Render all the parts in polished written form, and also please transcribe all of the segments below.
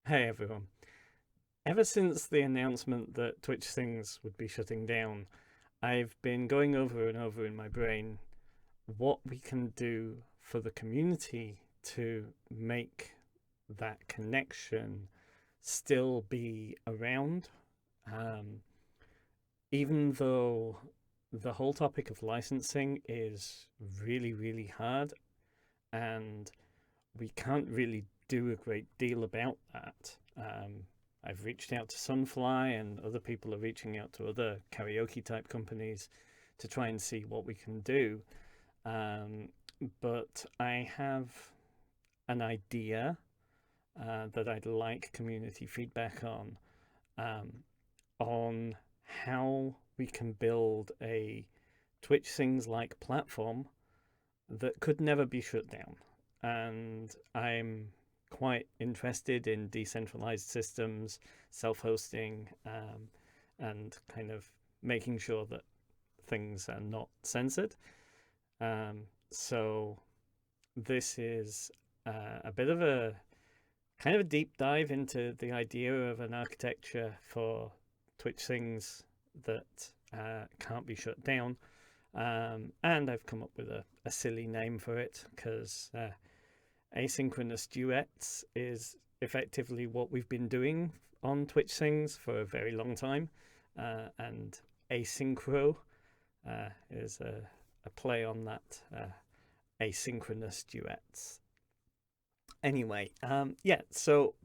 Hey everyone. Ever since the announcement that Twitch Things would be shutting down, I've been going over and over in my brain what we can do for the community to make that connection still be around. Um, Even though the whole topic of licensing is really, really hard and we can't really do a great deal about that. I've reached out to Sunfly, and other people are reaching out to other karaoke type companies to try and see what we can do. Um, but I have an idea that I'd like community feedback um, on how we can build a Twitch Sings like platform that could never be shut down. And I'm quite interested in decentralized systems, self hosting, and kind of making sure that things are not censored. So, this is a bit of a kind of a deep dive into the idea of an architecture for Twitch things that can't be shut down. And I've come up with a silly name for it because asynchronous duets is effectively what we've been doing on Twitch things for a very long time. And asynchro is a play on that asynchronous duets. Anyway, yeah, so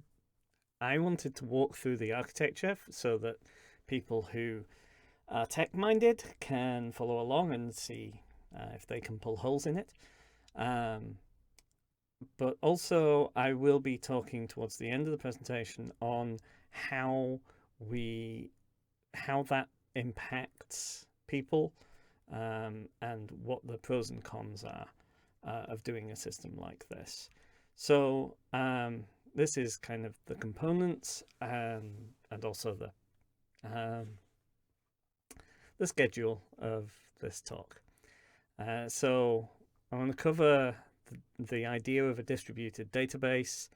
I wanted to walk through the architecture so that people who are tech minded can follow along and see if they can pull holes in it. Um, but also, I will be talking towards the end of the presentation on how we how that impacts people and what the pros and cons are of doing a system like this. So this is kind of the components and also um, the schedule of this talk. So I want to cover the idea of a distributed database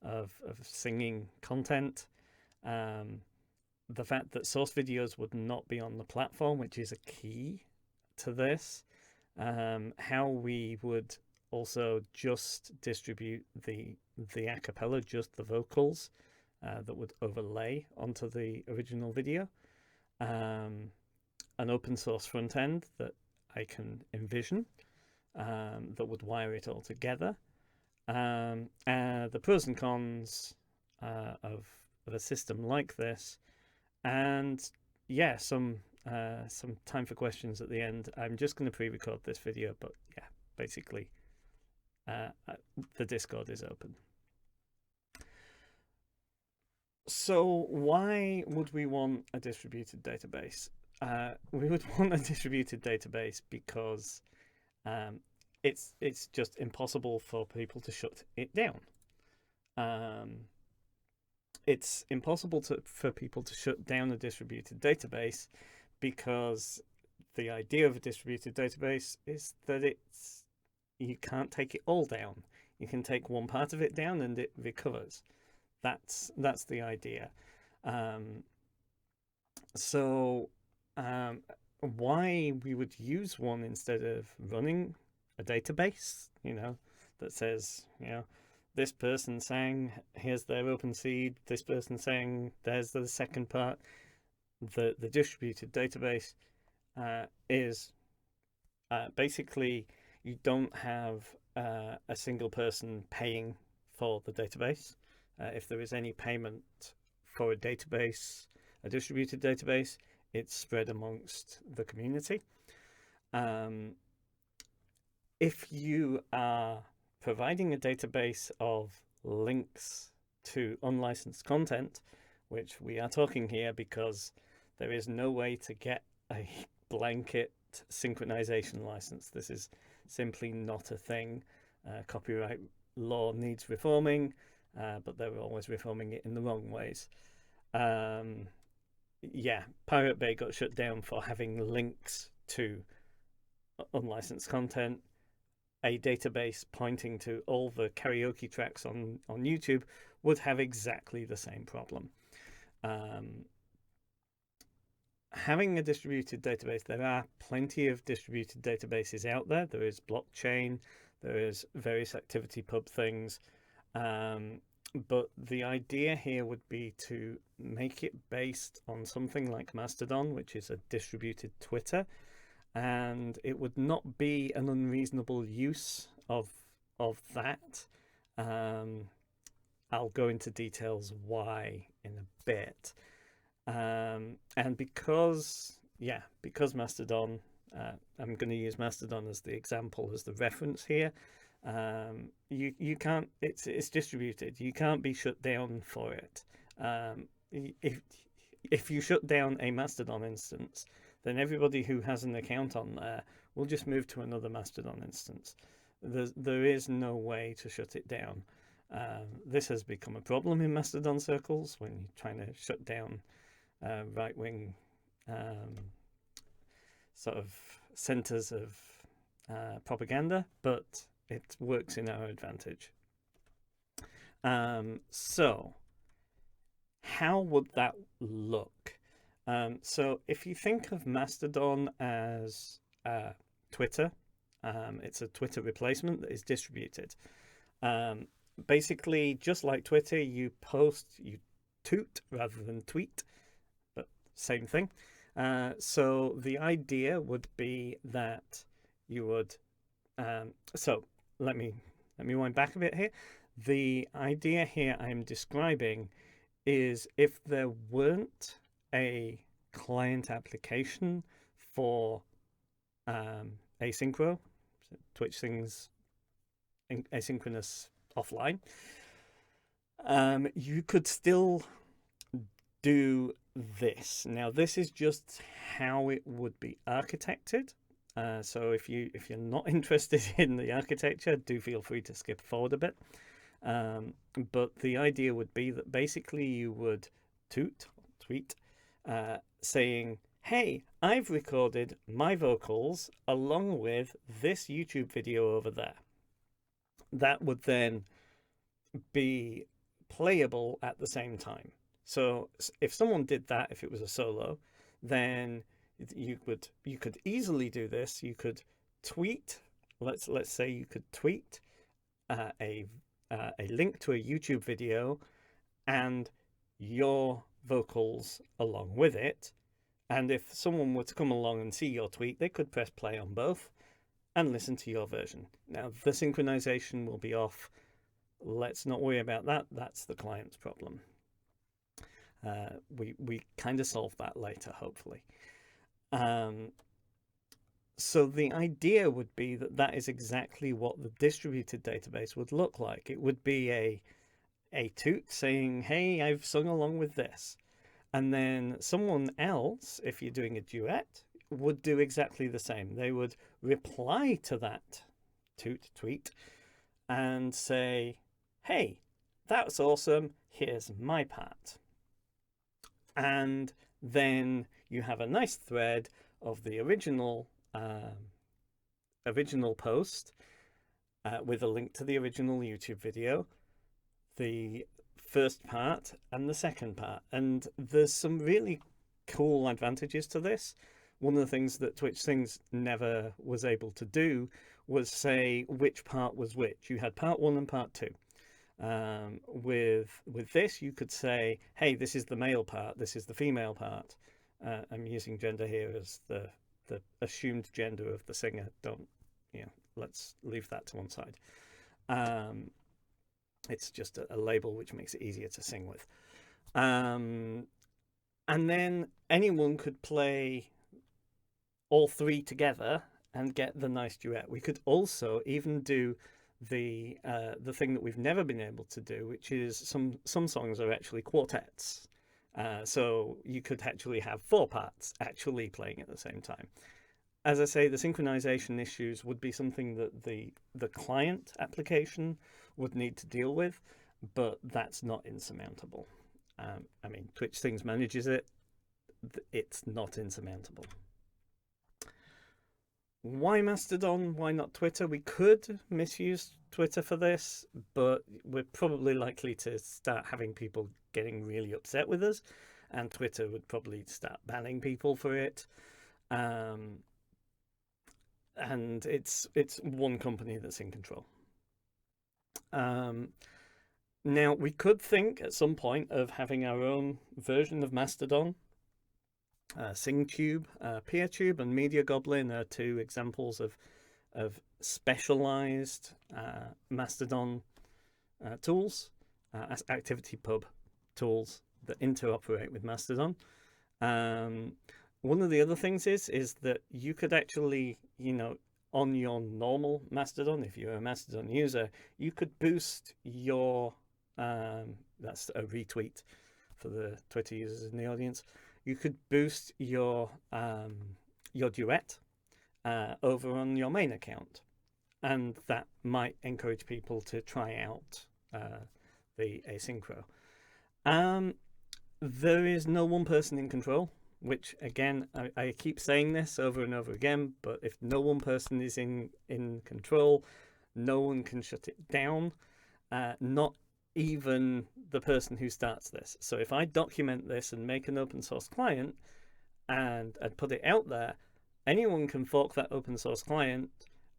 of singing content, um, the fact that source videos would not be on the platform, which is a key to this, how we would also just distribute the a cappella, just the vocals that would overlay onto the original video, um, an open source front end that I can envision that would wire it all together, the pros and cons of a system like this, and yeah, some time for questions at the end. I'm just going to pre-record this video, but yeah, basically, uh, the Discord is open. So why would we want a distributed database? We would want a distributed database because um, it's just impossible for people to shut it down. Um, it's impossible for people to shut down a distributed database because the idea of a distributed database is that you can't take it all down. You can take one part of it down and it recovers. That's the idea. Um, so why we would use one instead of running a database, that says, this person sang, here's their open seed, this person sang, there's the second part. The distributed database is basically you don't have a single person paying for the database. If there is any payment for a distributed database, it's spread amongst the community. If you are providing a database of links to unlicensed content, which we are talking here because there is no way to get a blanket synchronization license. This is simply not a thing. Copyright law needs reforming, but they're always reforming it in the wrong ways. Yeah, Pirate Bay got shut down for having links to unlicensed content. A database pointing to all the karaoke tracks on YouTube would have exactly the same problem. Having a distributed database, there are plenty of distributed databases out there. There is blockchain, there is various ActivityPub things. But the idea here would be to make it based on something like Mastodon, which is a distributed Twitter, and it would not be an unreasonable use of that. I'll go into details why in a bit. And because Mastodon, I'm going to use Mastodon as the example, as the reference here. You can't. It's distributed. You can't be shut down for it. If you shut down a Mastodon instance, then everybody who has an account on there will just move to another Mastodon instance. There is no way to shut it down. This has become a problem in Mastodon circles when you're trying to shut down right-wing sort of centers of propaganda, but it works in our advantage. So how would that look? So if you think of Mastodon as Twitter, it's a Twitter replacement that is distributed. Basically, just like Twitter, you toot rather than tweet, but same thing. So the idea would be that you would. So let me wind back a bit here. The idea here I'm describing is if there weren't a client application for asynchro, Twitch things asynchronous offline, you could still do this. Now, this is just how it would be architected. So if you're not interested in the architecture, do feel free to skip forward a bit. But the idea would be that basically you would tweet, saying, hey, I've recorded my vocals along with this YouTube video over there. That would then be playable at the same time. So if someone did that, if it was a solo, then you could easily do this. You could tweet. Let's say you could tweet a link to a YouTube video and your vocals along with it. And if someone were to come along and see your tweet, they could press play on both and listen to your version. Now, the synchronization will be off. Let's not worry about that. That's the client's problem. We kind of solve that later, hopefully. So the idea would be that is exactly what the distributed database would look like. It would be a toot saying, hey, I've sung along with this. And then someone else, if you're doing a duet, would do exactly the same. They would reply to that tweet and say, hey, that's awesome. Here's my part. And then you have a nice thread of the original post with a link to the original YouTube video, the first part and the second part. And there's some really cool advantages to this. One of the things that Twitch Things never was able to do was say which part was which. You had part 1 and part 2. With this, you could say, hey, this is the male part, this is the female part. I'm using gender here as the assumed gender of the singer. Let's leave that to one side. It's just a label which makes it easier to sing with. And then anyone could play all three together and get the nice duet. We could also even do the thing that we've never been able to do, which is some songs are actually quartets. So you could actually have 4 parts actually playing at the same time. As I say, the synchronization issues would be something that the client application would need to deal with, but that's not insurmountable. I mean, Twitch Things manages it. It's not insurmountable. Why Mastodon? Why not Twitter? We could misuse Twitter for this, but we're probably likely to start having people getting really upset with us, and Twitter would probably start banning people for it. Um, and it's one company that's in control. Um, Now, we could think at some point of having our own version of Mastodon. SingTube, PeerTube, and Media Goblin are two examples of specialized Mastodon tools, as ActivityPub tools that interoperate with Mastodon. One of the other things is that you could actually, on your normal Mastodon, if you're a Mastodon user, you could boost your that's a retweet for the Twitter users in the audience. You could boost your duet over on your main account, and that might encourage people to try out the asynchro. There is no one person in control, which again, I keep saying this over and over again, but if no one person is in control, no one can shut it down, not even the person who starts this. So if I document this and make an open source client and put it out there, anyone can fork that open source client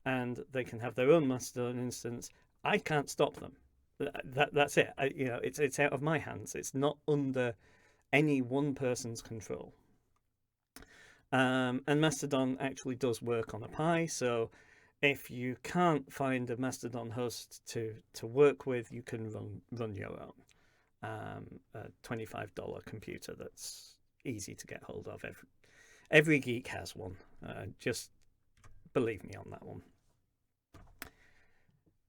and they can have their own Mastodon instance. I can't stop them. That's it. It's out of my hands. It's not under any one person's control. And Mastodon actually does work on a Pi, so if you can't find a Mastodon host to work with, you can run your own. A $25 computer that's easy to get hold of. Every geek has one. Just believe me on that one.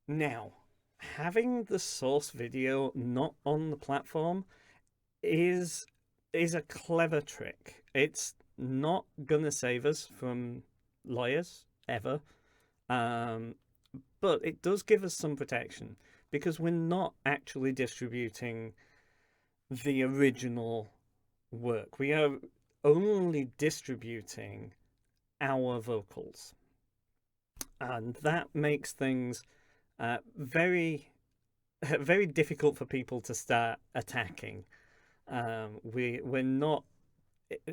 Now, having the source video not on the platform is a clever trick. It's not gonna save us from lawyers ever, but it does give us some protection because we're not actually distributing the original work. We are only distributing our vocals, and that makes things very very difficult for people to start attacking. We're not,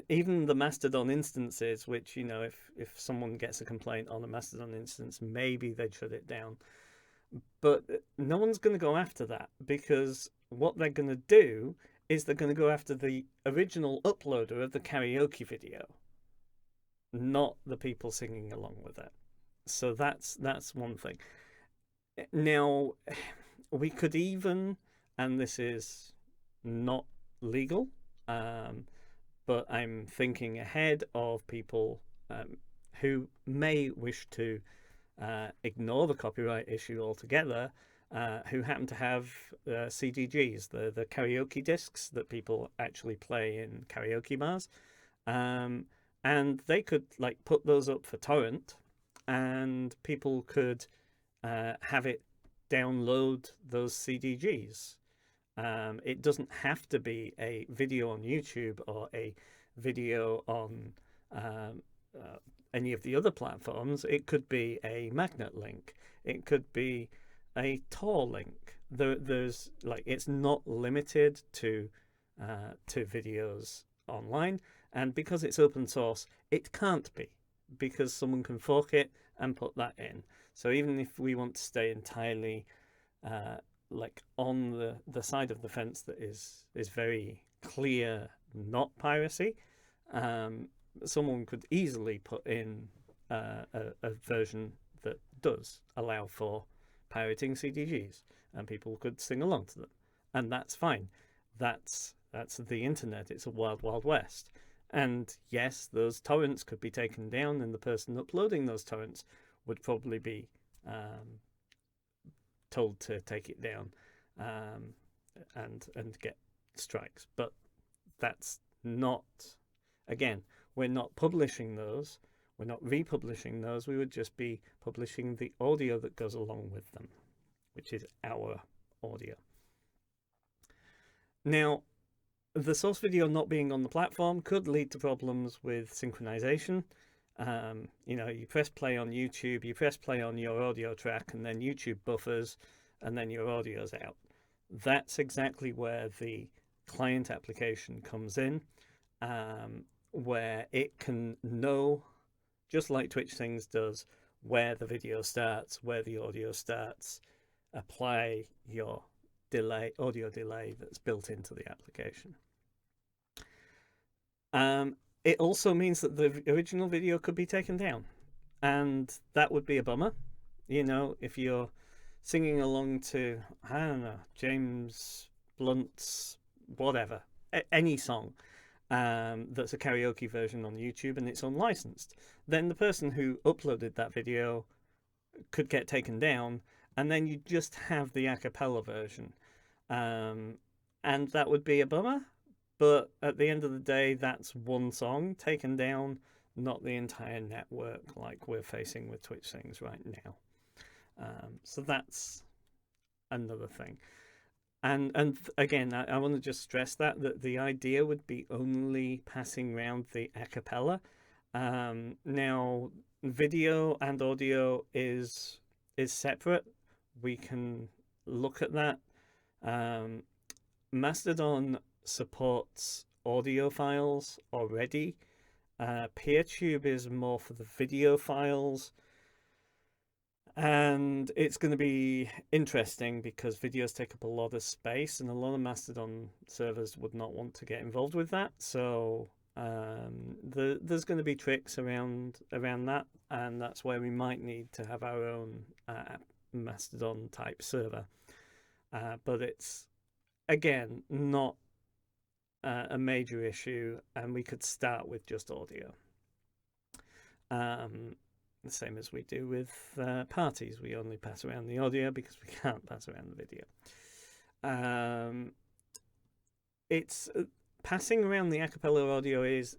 even the Mastodon instances, which, if someone gets a complaint on a Mastodon instance, maybe they'd shut it down. But no one's going to go after that, because what they're going to do is they're going to go after the original uploader of the karaoke video, not the people singing along with it. So that's one thing. Now, we could even, and this is not legal, but I'm thinking ahead of people who may wish to ignore the copyright issue altogether, who happen to have CDGs, the karaoke discs that people actually play in karaoke bars, and they could put those up for torrent, and people could have it download those CDGs. It doesn't have to be a video on YouTube or a video on any of the other platforms. It could be a magnet link. It could be a Tor link. There's it's not limited to videos online, and because it's open source, it can't be, because someone can fork it and put that in. So even if we want to stay entirely on the side of the fence that is very clear not piracy, someone could easily put in a version that does allow for pirating CDGs, and people could sing along to them, and that's fine. That's the internet. It's a wild, wild west. And yes, those torrents could be taken down, and the person uploading those torrents would probably be told to take it down and get strikes. But that's not, again, we're not publishing those, we're not republishing those. We would just be publishing the audio that goes along with them, which is our audio. Now, the source video not being on the platform could lead to problems with synchronization. You know, you press play on YouTube, you press play on your audio track, and then YouTube buffers, and then your audio's out. That's exactly where the client application comes in, where it can know, just like Twitch Things does, where the video starts, where the audio starts, apply your audio delay that's built into the application. It also means that the original video could be taken down, and that would be a bummer. You know, if you're singing along to, I don't know, James Blunt's whatever, any song, that's a karaoke version on YouTube and it's unlicensed, then the person who uploaded that video could get taken down, and then you just have the a cappella version. And that would be a bummer, but at the end of the day, that's one song taken down, not the entire network like we're facing with Twitch things right now. So that's another thing. And again, I want to just stress that the idea would be only passing around the a cappella. Now, video and audio is separate. We can look at that. Mastodon supports audio files already. PeerTube is more for the video files. And it's going to be interesting because videos take up a lot of space, and a lot of Mastodon servers would not want to get involved with that. So there's going to be tricks around that, and that's where we might need to have our own Mastodon type server. But it's, again, not a major issue, and we could start with just audio. The same as we do with parties. We only pass around the audio because we can't pass around the video. It's passing around the a cappella audio is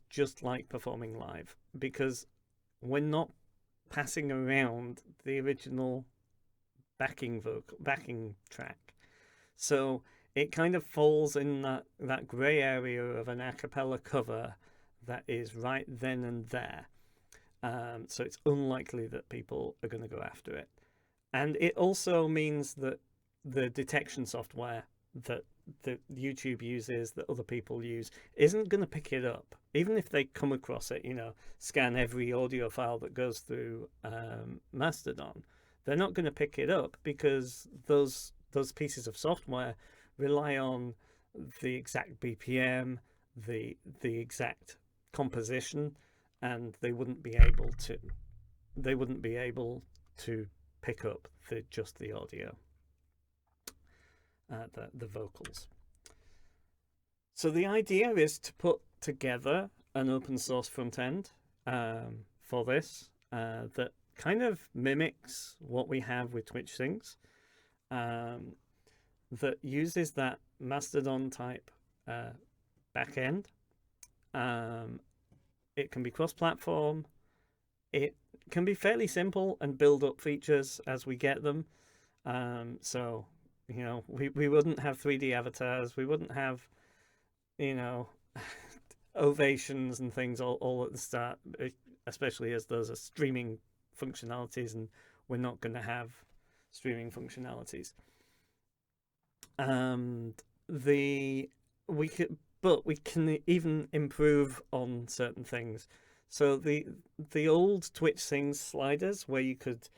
just like performing live, because we're not passing around the original backing track. So it kind of falls in that grey area of an a cappella cover that is right then and there. So it's unlikely that people are going to go after it. And it also means that the detection software that YouTube uses, that other people use, isn't going to pick it up. Even if they come across it, you know, scan every audio file that goes through Mastodon, they're not going to pick it up because those pieces of software rely on the exact BPM, the exact composition, and they wouldn't be able to pick up just the audio, the vocals. So the idea is to put together an open source front end for this that kind of mimics what we have with Twitch Things, that uses that Mastodon type backend. It can be cross-platform. It can be fairly simple and build up features as we get them. So, you know, we wouldn't have 3D avatars. We wouldn't have, you know, ovations and things all at the start, especially as those are streaming functionalities, and we're not going to have streaming functionalities. But we can even improve on certain things. So the old Twitch Things sliders, where you could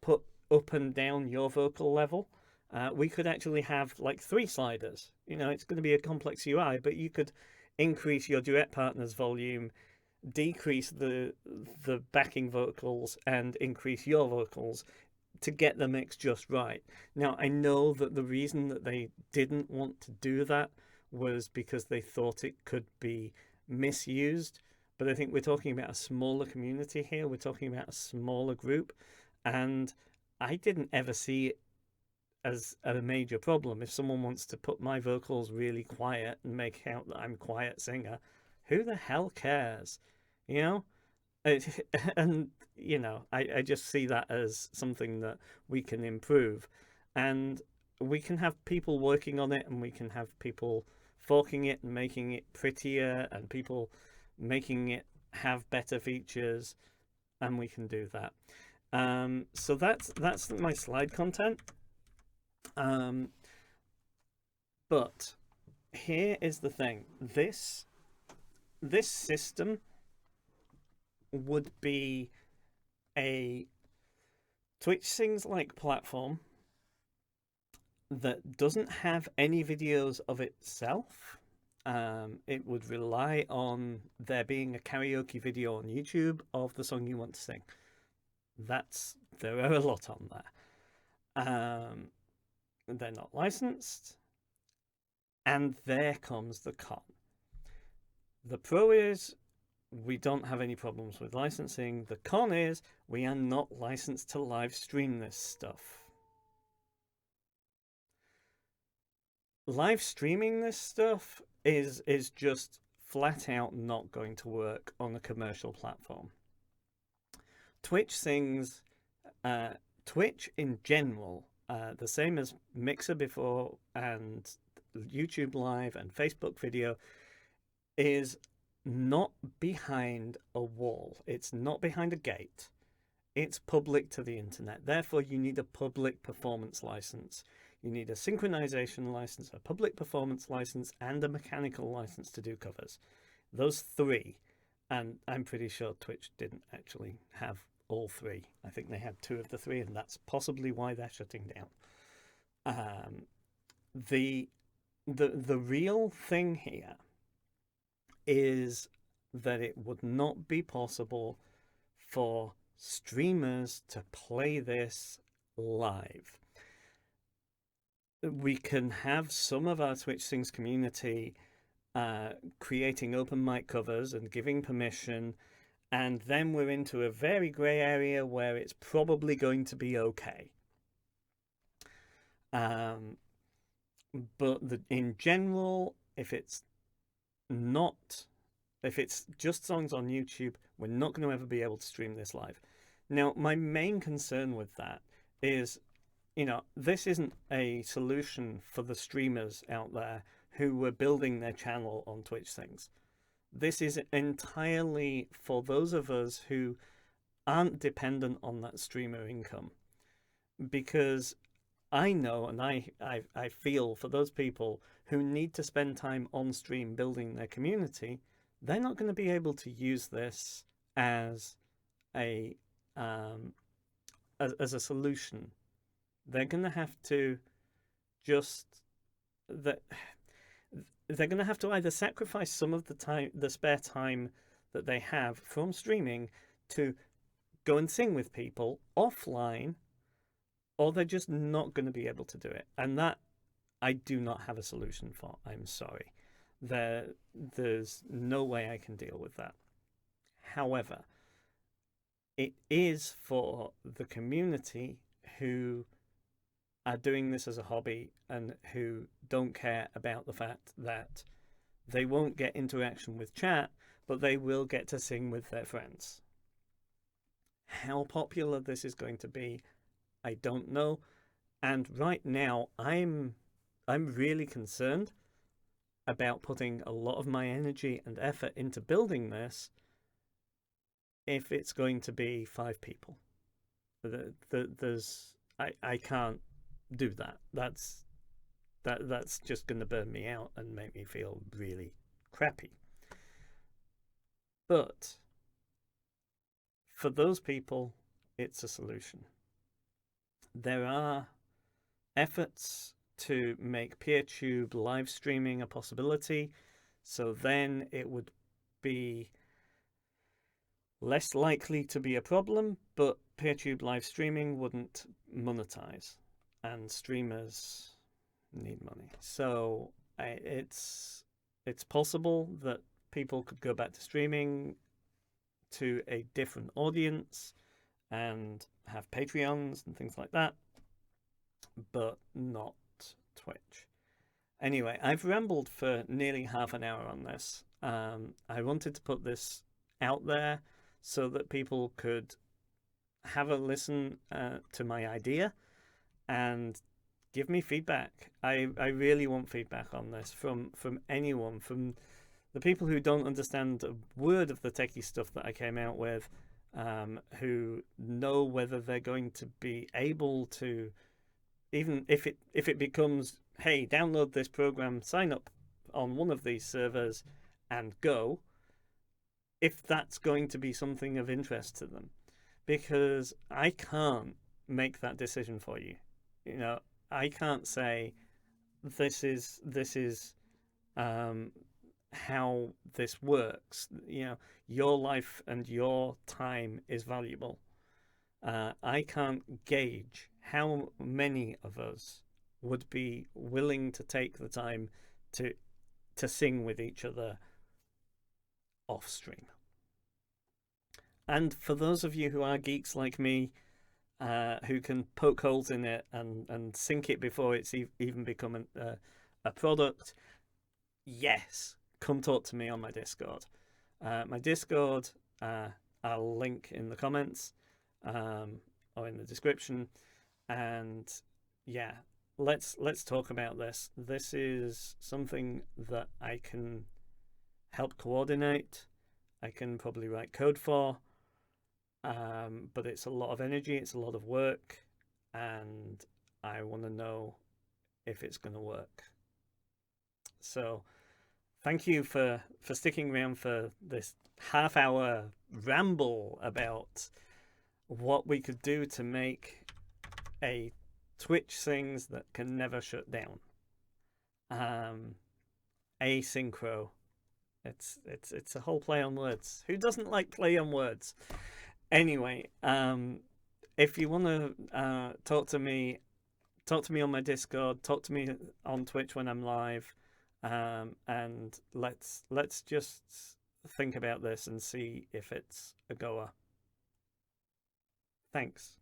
put up and down your vocal level, we could actually have like 3 sliders. You know, it's going to be a complex UI, but you could increase your duet partner's volume, decrease the backing vocals, and increase your vocals to get the mix just right. Now, I know that the reason that they didn't want to do that was because they thought it could be misused, but I think we're talking about a smaller community here. We're talking about a smaller group, and I didn't ever see it as a major problem. If someone wants to put my vocals really quiet and make out that I'm a quiet singer, who the hell cares? You know? And, you know, I just see that as something that we can improve, and we can have people working on it, and we can have people forking it and making it prettier, and people making it have better features, and we can do that. So that's my slide content. But here is the thing: this system would be a Twitch Sings like platform that doesn't have any videos of itself. It would rely on there being a karaoke video on YouTube of the song you want to sing. There are a lot on there. They're not licensed, and there comes the con. The pro is we don't have any problems with licensing. The con is we are not licensed to live stream this stuff. Live streaming this stuff is just flat out not going to work on a commercial platform. Twitch Sings, Twitch in general, the same as Mixer before and YouTube Live and Facebook video, is not behind a wall. It's not behind a gate. It's public to the internet. Therefore, you need a public performance license. You need a synchronization license, a public performance license, and a mechanical license to do covers. Those three. And I'm pretty sure Twitch didn't actually have all three. I think they had 2 of the 3, and that's possibly why they're shutting down. The real thing here is that it would not be possible for streamers to play this live. We can have some of our Twitch Sings community creating open mic covers and giving permission, and then we're into a very grey area where it's probably going to be okay. But in general, if it's just songs on YouTube, we're not going to ever be able to stream this live. Now, my main concern with that is, this isn't a solution for the streamers out there who were building their channel on Twitch Sings. This is entirely for those of us who aren't dependent on that streamer income. Because I know, and I feel for those people who need to spend time on stream building their community, they're not going to be able to use this as a solution. They're going to have to they're going to have to either sacrifice some of the spare time that they have from streaming to go and sing with people offline, or they're just not going to be able to do it. And that I do not have a solution for. I'm sorry. There's no way I can deal with that. However, it is for the community who are doing this as a hobby and who don't care about the fact that they won't get interaction with chat, but they will get to sing with their friends. How popular this is going to be, I don't know. And right now, I'm really concerned about putting a lot of my energy and effort into building this if it's going to be 5 people. I can't do that. That's just going to burn me out and make me feel really crappy. But for those people, it's a solution. There are efforts to make PeerTube live streaming a possibility, so then it would be less likely to be a problem, but PeerTube live streaming wouldn't monetize, and streamers need money. So it's possible that people could go back to streaming to a different audience and have Patreons and things like that, but not Twitch. Anyway, I've rambled for nearly half an hour on this. I wanted to put this out there so that people could have a listen to my idea and give me feedback. I really want feedback on this from anyone, from the people who don't understand a word of the techie stuff that I came out with, who know whether they're going to be able to, even if it becomes, hey, download this program, sign up on one of these servers, and go, if that's going to be something of interest to them, because I can't make that decision for you. You know, I can't say this is how this works. You know, your life and your time is valuable. I can't gauge how many of us would be willing to take the time to sing with each other off stream. And for those of you who are geeks like me, who can poke holes in it and sync it before it's even become a product, yes, come talk to me on my Discord. My Discord, I'll link in the comments or in the description. And yeah, let's talk about this. This is something that I can help coordinate. I can probably write code for. But it's a lot of energy, it's a lot of work, and I want to know if it's going to work. So thank you for sticking around for this half-hour ramble about what we could do to make a Twitch things that can never shut down. Asynchro. It's a whole play on words. Who doesn't like play on words? Anyway, if you want to talk to me on my Discord, talk to me on Twitch when I'm live, and let's just think about this and see if it's a goer. Thanks.